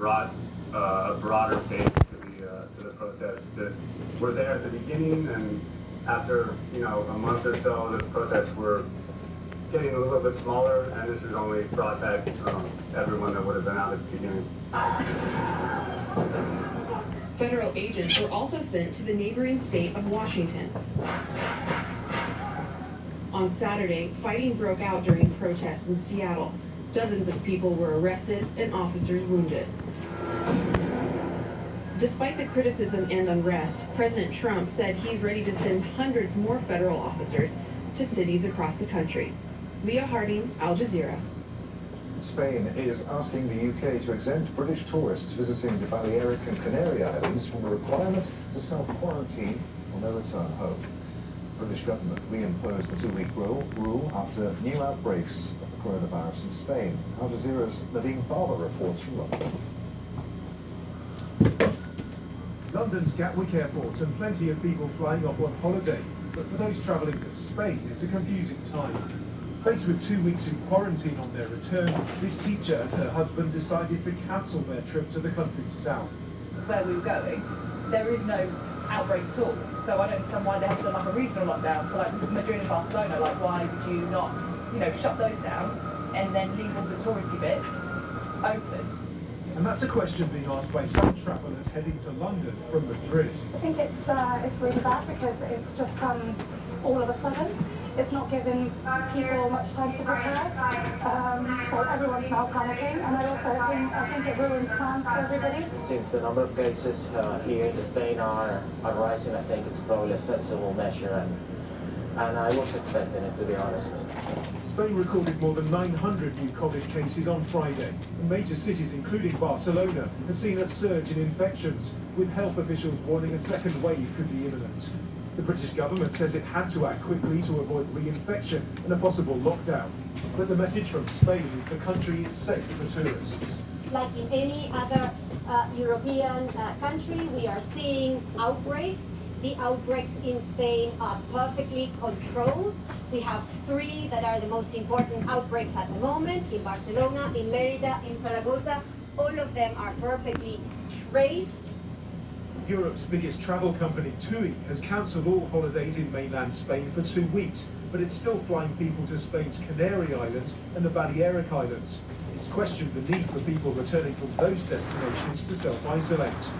brought a broader face to the protests that were there at the beginning, and after a month or so, the protests were getting a little bit smaller, and this has only brought back everyone that would have been out at the beginning. Federal agents were also sent to the neighboring state of Washington. On Saturday, fighting broke out during protests in Seattle. Dozens of people were arrested and officers wounded. Despite the criticism and unrest, President Trump said he's ready to send hundreds more federal officers to cities across the country. Leah Harding, Al Jazeera. Spain is asking the UK to exempt British tourists visiting the Balearic and Canary Islands from a requirement to self-quarantine on their return home. The British government reimposed the two-week rule after new outbreaks of the coronavirus in Spain. Al Jazeera's Nadine Barber reports from London. London's Gatwick Airport and plenty of people flying off on holiday, but for those travelling to Spain, it's a confusing time. Faced with 2 weeks in quarantine on their return, this teacher and her husband decided to cancel their trip to the country's south. Where we were going, there is no outbreak at all, so I don't understand why they have done like a regional lockdown. So like Madrid and Barcelona, like why would you not, shut those down and then leave all the touristy bits open? And that's a question being asked by some travellers heading to London from Madrid. I think it's really bad because it's just come all of a sudden. It's not given people much time to prepare, so everyone's now panicking, and I think it ruins plans for everybody. Since the number of cases here in Spain are rising, I think it's probably a sensible measure, and I was expecting it, to be honest. Spain recorded more than 900 new COVID cases on Friday. And major cities, including Barcelona, have seen a surge in infections, with health officials warning a second wave could be imminent. The British government says it had to act quickly to avoid reinfection and a possible lockdown. But the message from Spain is the country is safe for tourists. Like in any other European country, we are seeing outbreaks. The outbreaks in Spain are perfectly controlled. We have 3 that are the most important outbreaks at the moment, in Barcelona, in Lerida, in Zaragoza. All of them are perfectly traced. Europe's biggest travel company, TUI, has cancelled all holidays in mainland Spain for 2 weeks, but it's still flying people to Spain's Canary Islands and the Balearic Islands. It's questioned the need for people returning from those destinations to self-isolate.